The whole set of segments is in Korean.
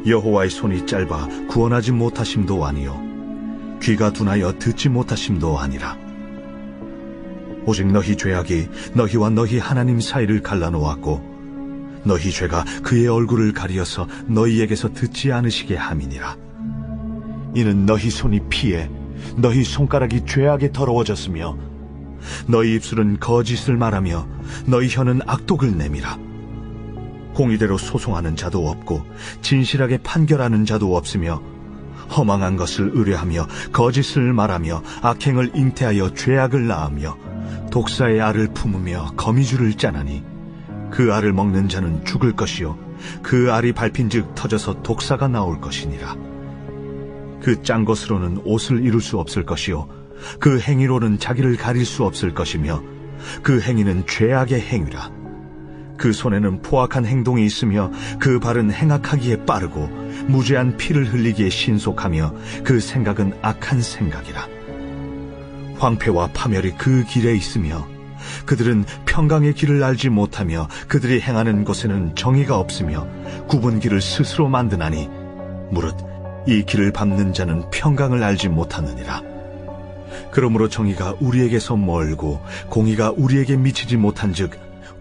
여호와의 손이 짧아 구원하지 못하심도 아니요 귀가 둔하여 듣지 못하심도 아니라. 오직 너희 죄악이 너희와 너희 하나님 사이를 갈라놓았고 너희 죄가 그의 얼굴을 가리어서 너희에게서 듣지 않으시게 함이니라. 이는 너희 손이 피해 너희 손가락이 죄악에 더러워졌으며 너희 입술은 거짓을 말하며 너희 혀는 악독을 내밀어 공의대로 소송하는 자도 없고 진실하게 판결하는 자도 없으며 허망한 것을 의뢰하며 거짓을 말하며 악행을 잉태하여 죄악을 낳으며 독사의 알을 품으며 거미줄을 짜나니 그 알을 먹는 자는 죽을 것이요 그 알이 밟힌즉 터져서 독사가 나올 것이니라. 그 짠 것으로는 옷을 이룰 수 없을 것이요 그 행위로는 자기를 가릴 수 없을 것이며 그 행위는 죄악의 행위라. 그 손에는 포악한 행동이 있으며 그 발은 행악하기에 빠르고 무죄한 피를 흘리기에 신속하며 그 생각은 악한 생각이라. 황폐와 파멸이 그 길에 있으며 그들은 평강의 길을 알지 못하며 그들이 행하는 곳에는 정의가 없으며 굽은 길을 스스로 만드나니 무릇 이 길을 밟는 자는 평강을 알지 못하느니라. 그러므로 정의가 우리에게서 멀고 공의가 우리에게 미치지 못한즉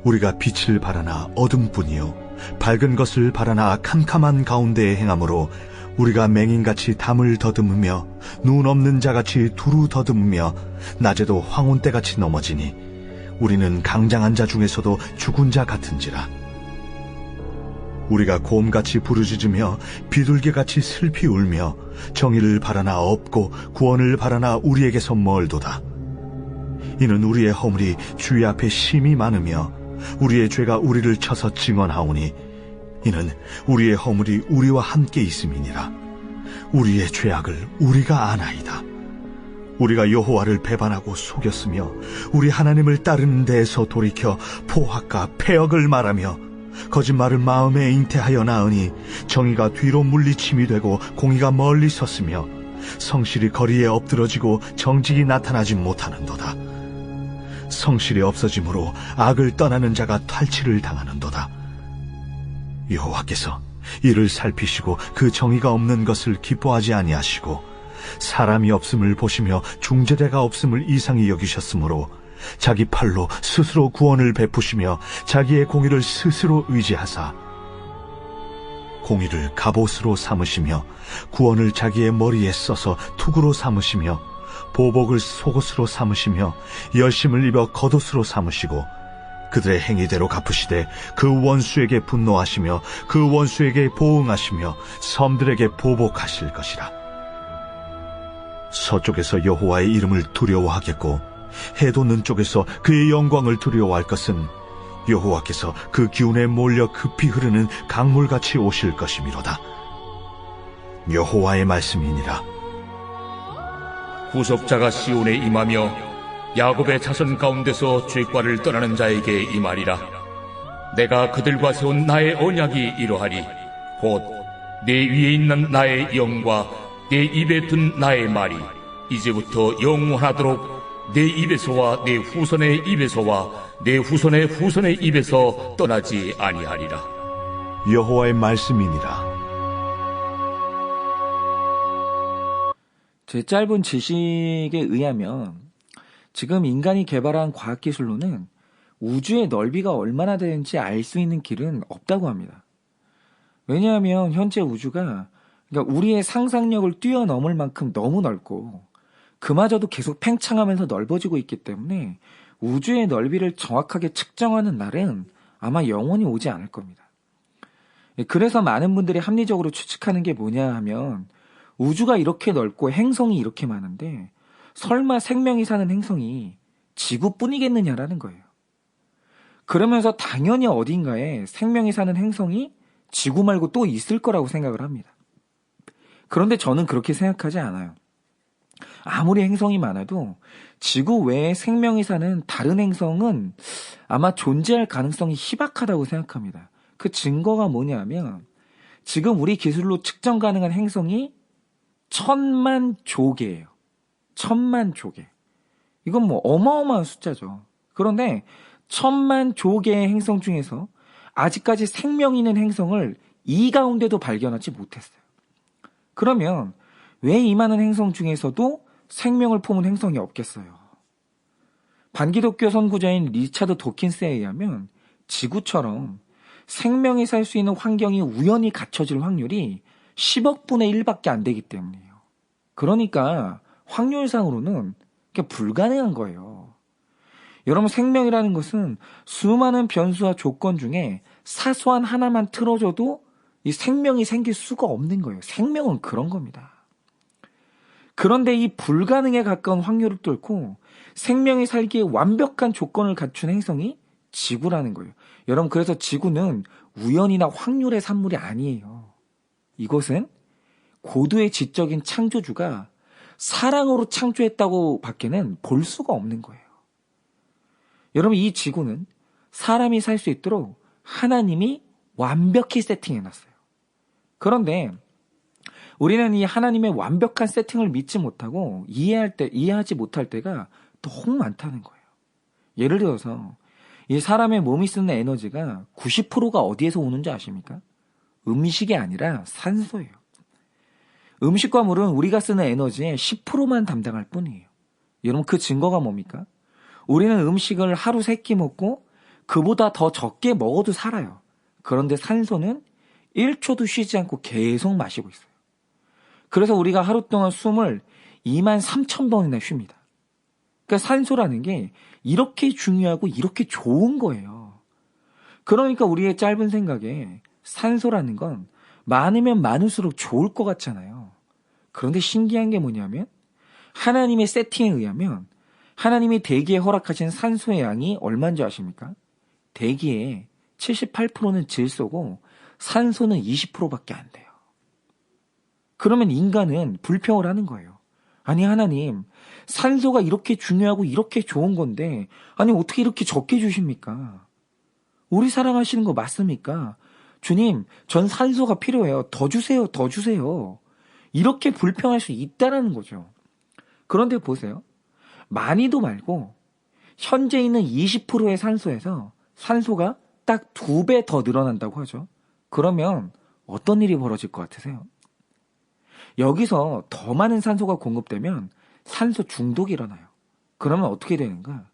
우리가 빛을 바라나 어둠뿐이요 밝은 것을 바라나 캄캄한 가운데에 행함으로 우리가 맹인같이 담을 더듬으며 눈 없는 자같이 두루 더듬으며 낮에도 황혼때같이 넘어지니 우리는 강장한 자 중에서도 죽은 자 같은지라. 우리가 곰같이 부르짖으며 비둘기같이 슬피 울며 정의를 바라나 없고 구원을 바라나 우리에게서 멀도다. 이는 우리의 허물이 주의 앞에 심히 많으며 우리의 죄가 우리를 쳐서 증언하오니 이는 우리의 허물이 우리와 함께 있음이니라. 우리의 죄악을 우리가 아나이다. 우리가 여호와를 배반하고 속였으며 우리 하나님을 따르는 데에서 돌이켜 포악과 패역을 말하며 거짓말을 마음에 잉태하여 낳으니 정의가 뒤로 물리침이 되고 공의가 멀리 섰으며 성실이 거리에 엎드러지고 정직이 나타나지 못하는도다. 성실이 없어짐으로 악을 떠나는 자가 탈취를 당하는도다. 여호와께서 이를 살피시고 그 정의가 없는 것을 기뻐하지 아니하시고 사람이 없음을 보시며 중재자가 없음을 이상히 여기셨으므로 자기 팔로 스스로 구원을 베푸시며 자기의 공의를 스스로 의지하사 공의를 갑옷으로 삼으시며 구원을 자기의 머리에 써서 투구로 삼으시며 보복을 속옷으로 삼으시며 열심을 입어 겉옷으로 삼으시고 그들의 행위대로 갚으시되 그 원수에게 분노하시며 그 원수에게 보응하시며 섬들에게 보복하실 것이라. 서쪽에서 여호와의 이름을 두려워하겠고 해 돋는 쪽에서 그의 영광을 두려워할 것은 여호와께서 그 기운에 몰려 급히 흐르는 강물같이 오실 것이미로다. 여호와의 말씀이니라. 구속자가 시온에 임하며 야곱의 자손 가운데서 죄과를 떠나는 자에게 임하리라. 내가 그들과 세운 나의 언약이 이러하리. 곧 내 위에 있는 나의 영과 내 입에 든 나의 말이 이제부터 영원하도록 내 입에서와 내 후손의 입에서와 내 후손의 후손의 입에서 떠나지 아니하리라. 여호와의 말씀이니라. 제 짧은 지식에 의하면 지금 인간이 개발한 과학기술로는 우주의 넓이가 얼마나 되는지 알 수 있는 길은 없다고 합니다. 왜냐하면 현재 우주가 그러니까 우리의 상상력을 뛰어넘을 만큼 너무 넓고 그마저도 계속 팽창하면서 넓어지고 있기 때문에 우주의 넓이를 정확하게 측정하는 날은 아마 영원히 오지 않을 겁니다. 그래서 많은 분들이 합리적으로 추측하는 게 뭐냐 하면 우주가 이렇게 넓고 행성이 이렇게 많은데 설마 생명이 사는 행성이 지구뿐이겠느냐라는 거예요. 그러면서 당연히 어딘가에 생명이 사는 행성이 지구 말고 또 있을 거라고 생각을 합니다. 그런데 저는 그렇게 생각하지 않아요. 아무리 행성이 많아도 지구 외에 생명이 사는 다른 행성은 아마 존재할 가능성이 희박하다고 생각합니다. 그 증거가 뭐냐면 지금 우리 기술로 측정 가능한 행성이 1000만 조개예요. 1000만 조개. 이건 뭐 어마어마한 숫자죠. 그런데 1000만 조개의 행성 중에서 아직까지 생명 있는 행성을 이 가운데도 발견하지 못했어요. 그러면 왜 이 많은 행성 중에서도 생명을 품은 행성이 없겠어요? 반기독교 선구자인 리차드 도킨스에 의하면 지구처럼 생명이 살 수 있는 환경이 우연히 갖춰질 확률이 10억 분의 1밖에 안 되기 때문이에요. 그러니까 확률상으로는 그게 불가능한 거예요. 여러분, 생명이라는 것은 수많은 변수와 조건 중에 사소한 하나만 틀어줘도 이 생명이 생길 수가 없는 거예요. 생명은 그런 겁니다. 그런데 이 불가능에 가까운 확률을 뚫고 생명이 살기에 완벽한 조건을 갖춘 행성이 지구라는 거예요. 여러분, 그래서 지구는 우연이나 확률의 산물이 아니에요. 이것은 고도의 지적인 창조주가 사랑으로 창조했다고 밖에는 볼 수가 없는 거예요. 여러분, 이 지구는 사람이 살 수 있도록 하나님이 완벽히 세팅해놨어요. 그런데 우리는 이 하나님의 완벽한 세팅을 믿지 못하고 이해하지 못할 때가 너무 많다는 거예요. 예를 들어서 이 사람의 몸이 쓰는 에너지가 90%가 어디에서 오는지 아십니까? 음식이 아니라 산소예요. 음식과 물은 우리가 쓰는 에너지의 10%만 담당할 뿐이에요. 여러분, 그 증거가 뭡니까? 우리는 음식을 하루 3끼 먹고 그보다 더 적게 먹어도 살아요. 그런데 산소는 1초도 쉬지 않고 계속 마시고 있어요. 그래서 우리가 하루 동안 숨을 23,000번이나 쉽니다. 그러니까 산소라는 게 이렇게 중요하고 이렇게 좋은 거예요. 그러니까 우리의 짧은 생각에 산소라는 건 많으면 많을수록 좋을 것 같잖아요. 그런데 신기한 게 뭐냐면 하나님의 세팅에 의하면 하나님이 대기에 허락하신 산소의 양이 얼마인 줄 아십니까? 대기의 78%는 질소고 산소는 20%밖에 안 돼요. 그러면 인간은 불평을 하는 거예요. 아니, 하나님, 산소가 이렇게 중요하고 이렇게 좋은 건데 아니 어떻게 이렇게 적게 주십니까? 우리 사랑하시는 거 맞습니까? 주님, 전 산소가 필요해요. 더 주세요. 더 주세요. 이렇게 불평할 수 있다라는 거죠. 그런데 보세요. 많이도 말고 현재 있는 20%의 산소에서 산소가 딱 2배 더 늘어난다고 하죠. 그러면 어떤 일이 벌어질 것 같으세요? 여기서 더 많은 산소가 공급되면 산소 중독이 일어나요. 그러면 어떻게 되는가?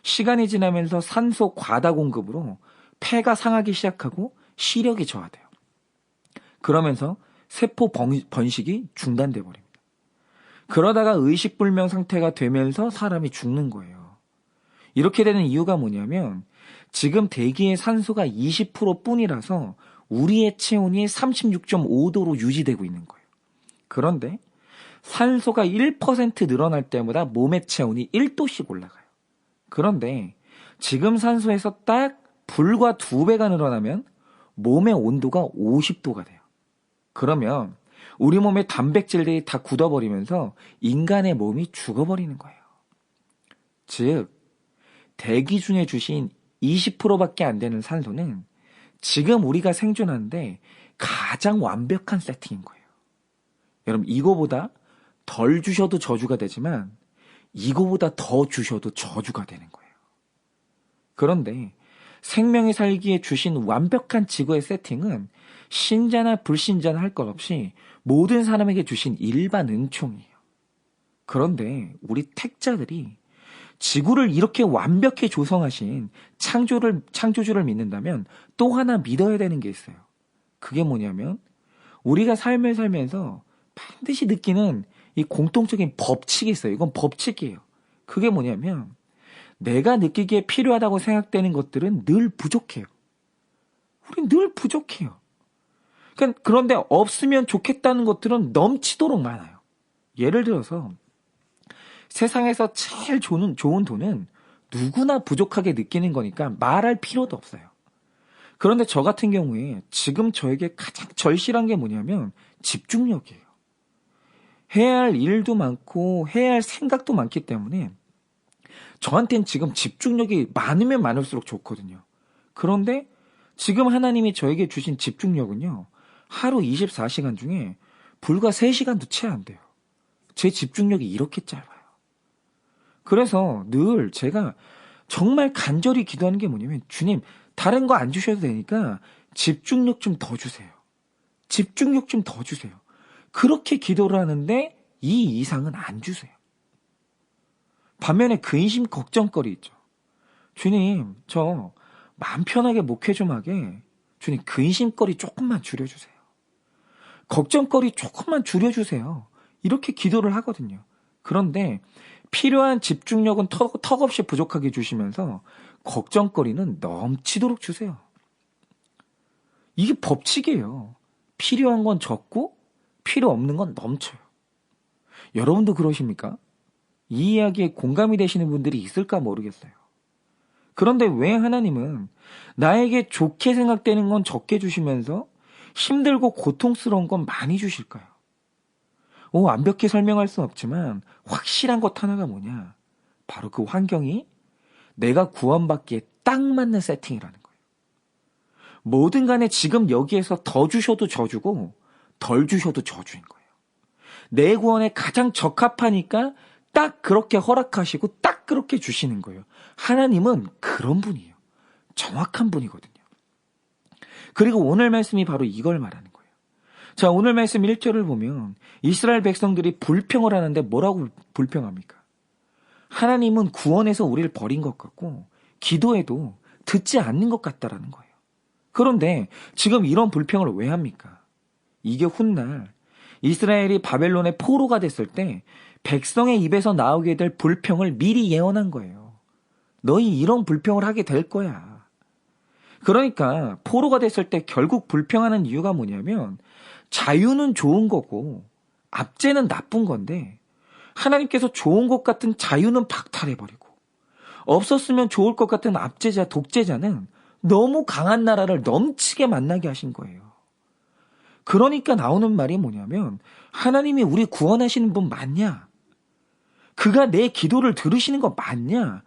시간이 지나면서 산소 과다 공급으로 폐가 상하기 시작하고 시력이 저하돼요. 그러면서 세포 번식이 중단돼 버립니다. 그러다가 의식불명 상태가 되면서 사람이 죽는 거예요. 이렇게 되는 이유가 뭐냐면 지금 대기의 산소가 20% 뿐이라서 우리의 체온이 36.5도로 유지되고 있는 거예요. 그런데 산소가 1% 늘어날 때마다 몸의 체온이 1도씩 올라가요. 그런데 지금 산소에서 딱 불과 2배가 늘어나면 몸의 온도가 50도가 돼요. 그러면 우리 몸의 단백질들이 다 굳어버리면서 인간의 몸이 죽어버리는 거예요. 즉, 대기 중에 주신 20%밖에 안 되는 산소는 지금 우리가 생존하는데 가장 완벽한 세팅인 거예요. 여러분, 이거보다 덜 주셔도 저주가 되지만 이거보다 더 주셔도 저주가 되는 거예요. 그런데 생명이 살기에 주신 완벽한 지구의 세팅은 신자나 불신자나 할 것 없이 모든 사람에게 주신 일반 은총이에요. 그런데 우리 택자들이 지구를 이렇게 완벽히 조성하신 창조주를 믿는다면 또 하나 믿어야 되는 게 있어요. 그게 뭐냐면 우리가 삶을 살면서 반드시 느끼는 이 공통적인 법칙이 있어요. 이건 법칙이에요. 그게 뭐냐면 내가 느끼기에 필요하다고 생각되는 것들은 늘 부족해요. 우린 늘 부족해요. 그런데 없으면 좋겠다는 것들은 넘치도록 많아요. 예를 들어서 세상에서 제일 좋은 돈은 누구나 부족하게 느끼는 거니까 말할 필요도 없어요. 그런데 저 같은 경우에 지금 저에게 가장 절실한 게 뭐냐면 집중력이에요. 해야 할 일도 많고 해야 할 생각도 많기 때문에 저한테는 지금 집중력이 많으면 많을수록 좋거든요. 그런데 지금 하나님이 저에게 주신 집중력은요. 하루 24시간 중에 불과 3시간도 채 안 돼요. 제 집중력이 이렇게 짧아요. 그래서 늘 제가 정말 간절히 기도하는 게 뭐냐면 주님, 다른 거 안 주셔도 되니까 집중력 좀 더 주세요. 집중력 좀 더 주세요. 그렇게 기도를 하는데 이 이상은 안 주세요. 반면에 근심 걱정거리 있죠. 주님, 저 마음 편하게 목회 좀 하게 주님 근심거리 조금만 줄여주세요. 걱정거리 조금만 줄여주세요. 이렇게 기도를 하거든요. 그런데 필요한 집중력은 턱없이 부족하게 주시면서 걱정거리는 넘치도록 주세요. 이게 법칙이에요. 필요한 건 적고 필요 없는 건 넘쳐요. 여러분도 그러십니까? 이 이야기에 공감이 되시는 분들이 있을까 모르겠어요. 그런데 왜 하나님은 나에게 좋게 생각되는 건 적게 주시면서 힘들고 고통스러운 건 많이 주실까요? 완벽히 설명할 수는 없지만 확실한 것 하나가 뭐냐? 바로 그 환경이 내가 구원받기에 딱 맞는 세팅이라는 거예요. 뭐든 간에 지금 여기에서 더 주셔도 저주고 덜 주셔도 저주인 거예요. 내 구원에 가장 적합하니까 딱 그렇게 허락하시고 딱 그렇게 주시는 거예요. 하나님은 그런 분이에요. 정확한 분이거든요. 그리고 오늘 말씀이 바로 이걸 말하는 거예요. 자, 오늘 말씀 1절을 보면 이스라엘 백성들이 불평을 하는데 뭐라고 불평합니까? 하나님은 구원해서 우리를 버린 것 같고 기도해도 듣지 않는 것 같다라는 거예요. 그런데 지금 이런 불평을 왜 합니까? 이게 훗날 이스라엘이 바벨론의 포로가 됐을 때 백성의 입에서 나오게 될 불평을 미리 예언한 거예요. 너희 이런 불평을 하게 될 거야. 그러니까 포로가 됐을 때 결국 불평하는 이유가 뭐냐면 자유는 좋은 거고 압제는 나쁜 건데 하나님께서 좋은 것 같은 자유는 박탈해버리고 없었으면 좋을 것 같은 압제자, 독재자는 너무 강한 나라를 넘치게 만나게 하신 거예요. 그러니까 나오는 말이 뭐냐면 하나님이 우리 구원하시는 분 맞냐? 그가 내 기도를 들으시는 거 맞냐?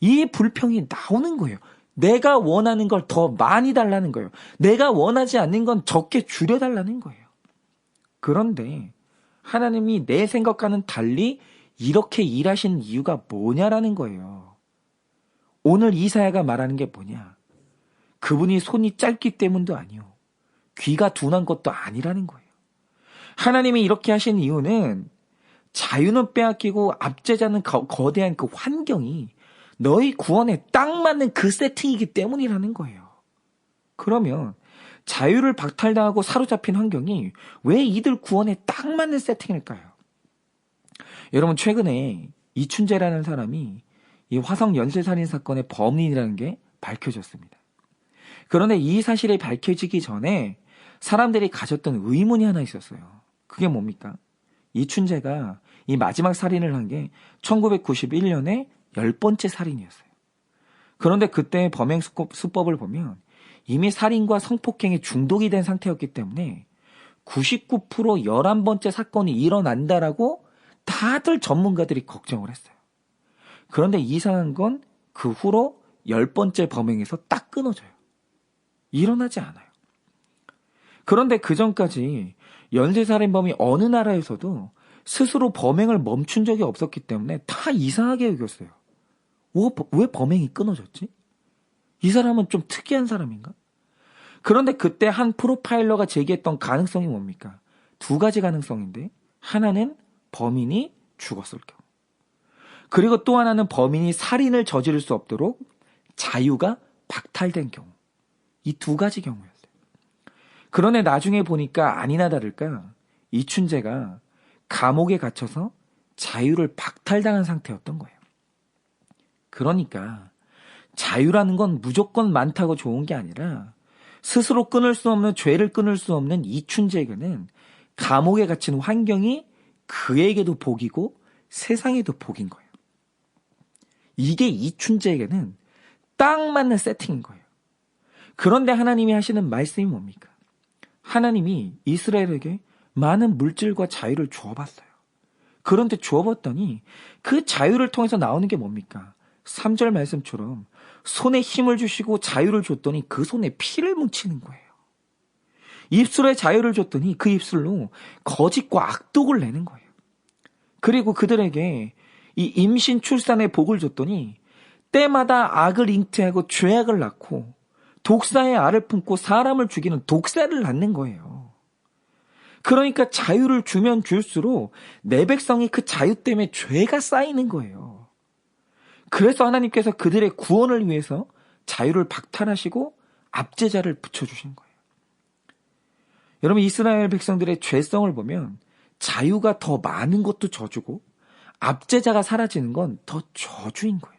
이 불평이 나오는 거예요. 내가 원하는 걸 더 많이 달라는 거예요. 내가 원하지 않는 건 적게 줄여달라는 거예요. 그런데 하나님이 내 생각과는 달리 이렇게 일하신 이유가 뭐냐라는 거예요. 오늘 이사야가 말하는 게 뭐냐? 그분이 손이 짧기 때문도 아니요. 귀가 둔한 것도 아니라는 거예요. 하나님이 이렇게 하신 이유는 자유는 빼앗기고 압제자는 거대한 그 환경이 너희 구원에 딱 맞는 그 세팅이기 때문이라는 거예요. 그러면 자유를 박탈당하고 사로잡힌 환경이 왜 이들 구원에 딱 맞는 세팅일까요? 여러분 최근에 이춘재라는 사람이 이 화성 연쇄살인 사건의 범인이라는 게 밝혀졌습니다. 그런데 이 사실이 밝혀지기 전에 사람들이 가졌던 의문이 하나 있었어요. 그게 뭡니까? 이춘재가 이 마지막 살인을 한 게 1991년에 10번째 살인이었어요. 그런데 그때 범행 수법을 보면 이미 살인과 성폭행에 중독이 된 상태였기 때문에 99% 11번째 사건이 일어난다라고 다들 전문가들이 걱정을 했어요. 그런데 이상한 건 그 후로 10번째 범행에서 딱 끊어져요. 일어나지 않아요. 그런데 그 전까지 연쇄살인범이 어느 나라에서도 스스로 범행을 멈춘 적이 없었기 때문에 다 이상하게 여겼어요. 왜 범행이 끊어졌지? 이 사람은 좀 특이한 사람인가? 그런데 그때 한 프로파일러가 제기했던 가능성이 뭡니까? 두 가지 가능성인데 하나는 범인이 죽었을 경우. 그리고 또 하나는 범인이 살인을 저지를 수 없도록 자유가 박탈된 경우. 이 두 가지 경우였어요. 그런데 나중에 보니까 아니나 다를까 이춘재가 감옥에 갇혀서 자유를 박탈당한 상태였던 거예요. 그러니까 자유라는 건 무조건 많다고 좋은 게 아니라 스스로 끊을 수 없는 죄를 끊을 수 없는 이춘재에게는 감옥에 갇힌 환경이 그에게도 복이고 세상에도 복인 거예요. 이게 이춘재에게는 딱 맞는 세팅인 거예요. 그런데 하나님이 하시는 말씀이 뭡니까? 하나님이 이스라엘에게 많은 물질과 자유를 주어봤어요. 그런데 주어봤더니 그 자유를 통해서 나오는 게 뭡니까? 3절 말씀처럼 손에 힘을 주시고 자유를 줬더니 그 손에 피를 뭉치는 거예요. 입술에 자유를 줬더니 그 입술로 거짓과 악독을 내는 거예요. 그리고 그들에게 이 임신 출산의 복을 줬더니 때마다 악을 잉태하고 죄악을 낳고 독사의 알을 품고 사람을 죽이는 독사를 낳는 거예요. 그러니까 자유를 주면 줄수록 내 백성이 그 자유 때문에 죄가 쌓이는 거예요. 그래서 하나님께서 그들의 구원을 위해서 자유를 박탈하시고 압제자를 붙여주신 거예요. 여러분, 이스라엘 백성들의 죄성을 보면 자유가 더 많은 것도 저주고 압제자가 사라지는 건 더 저주인 거예요.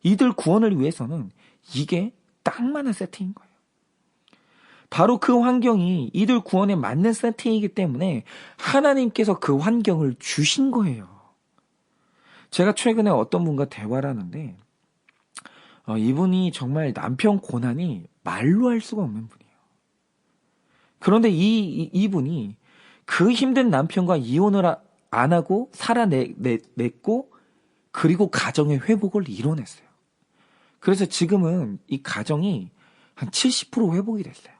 이들 구원을 위해서는 이게 딱 맞는 세팅인 거예요. 바로 그 환경이 이들 구원에 맞는 세팅이기 때문에 하나님께서 그 환경을 주신 거예요. 제가 최근에 어떤 분과 대화를 하는데 이분이 정말 남편 고난이 말로 할 수가 없는 분이에요. 그런데 이분이 그 힘든 남편과 이혼을 안 하고 살아냈고 그리고 가정의 회복을 이뤄냈어요. 그래서 지금은 이 가정이 한 70% 회복이 됐어요.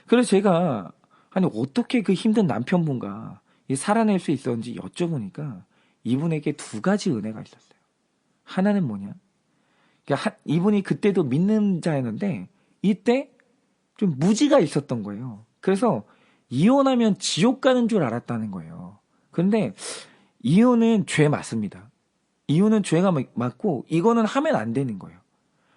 그래서 제가 아니 어떻게 그 힘든 남편분과 살아낼 수 있었는지 여쭤보니까 이분에게 두 가지 은혜가 있었어요. 하나는 뭐냐? 그러니까 이분이 그때도 믿는 자였는데 이때 좀 무지가 있었던 거예요. 그래서 이혼하면 지옥 가는 줄 알았다는 거예요. 그런데 이혼은 죄 맞습니다. 이혼은 죄가 맞고 이거는 하면 안 되는 거예요.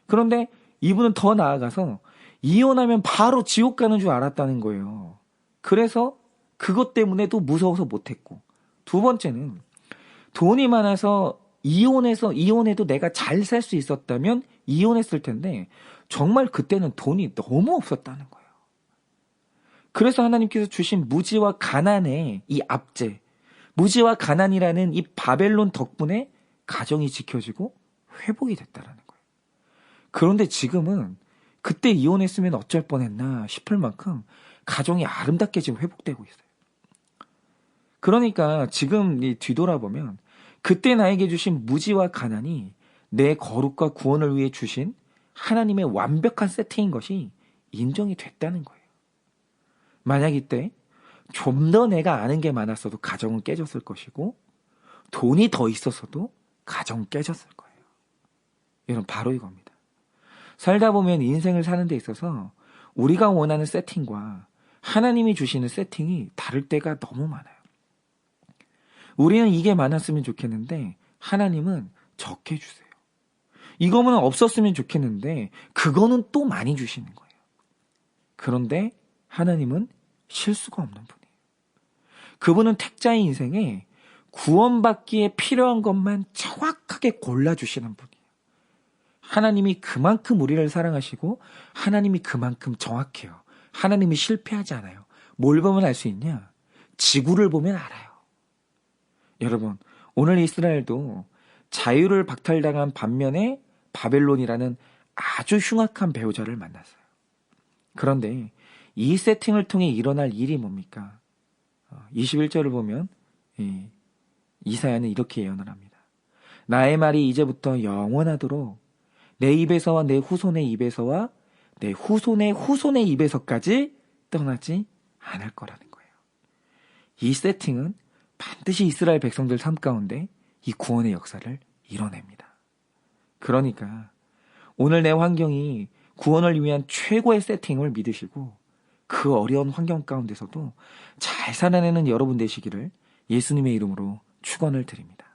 그런데 이분은 더 나아가서 이혼하면 바로 지옥 가는 줄 알았다는 거예요. 그래서 그것 때문에도 무서워서 못했고, 두 번째는 돈이 많아서 이혼해도 내가 잘 살 수 있었다면 이혼했을 텐데 정말 그때는 돈이 너무 없었다는 거예요. 그래서 하나님께서 주신 무지와 가난의 이 압제, 무지와 가난이라는 이 바벨론 덕분에 가정이 지켜지고 회복이 됐다라는 거예요. 그런데 지금은 그때 이혼했으면 어쩔 뻔했나 싶을 만큼 가정이 아름답게 지금 회복되고 있어요. 그러니까 지금 뒤돌아보면 그때 나에게 주신 무지와 가난이 내 거룩과 구원을 위해 주신 하나님의 완벽한 세팅인 것이 인정이 됐다는 거예요. 만약 이때 좀 더 내가 아는 게 많았어도 가정은 깨졌을 것이고 돈이 더 있었어도 가정은 깨졌을 거예요. 여러분, 바로 이겁니다. 살다 보면 인생을 사는 데 있어서 우리가 원하는 세팅과 하나님이 주시는 세팅이 다를 때가 너무 많아요. 우리는 이게 많았으면 좋겠는데 하나님은 적게 주세요. 이거는 없었으면 좋겠는데 그거는 또 많이 주시는 거예요. 그런데 하나님은 실수가 없는 분이에요. 그분은 택자의 인생에 구원받기에 필요한 것만 정확하게 골라주시는 분이에요. 하나님이 그만큼 우리를 사랑하시고 하나님이 그만큼 정확해요. 하나님이 실패하지 않아요. 뭘 보면 알 수 있냐? 지구를 보면 알아요. 여러분, 오늘 이스라엘도 자유를 박탈당한 반면에 바벨론이라는 아주 흉악한 배후자를 만났어요. 그런데 이 세팅을 통해 일어날 일이 뭡니까? 21절을 보면 이사야는 이렇게 예언을 합니다. 나의 말이 이제부터 영원하도록 내 입에서와 내 후손의 입에서와 내 후손의 후손의 입에서까지 떠나지 않을 거라는 거예요. 이 세팅은 반드시 이스라엘 백성들 삶 가운데 이 구원의 역사를 이뤄냅니다. 그러니까 오늘 내 환경이 구원을 위한 최고의 세팅을 믿으시고 그 어려운 환경 가운데서도 잘 살아내는 여러분 되시기를 예수님의 이름으로 축원을 드립니다.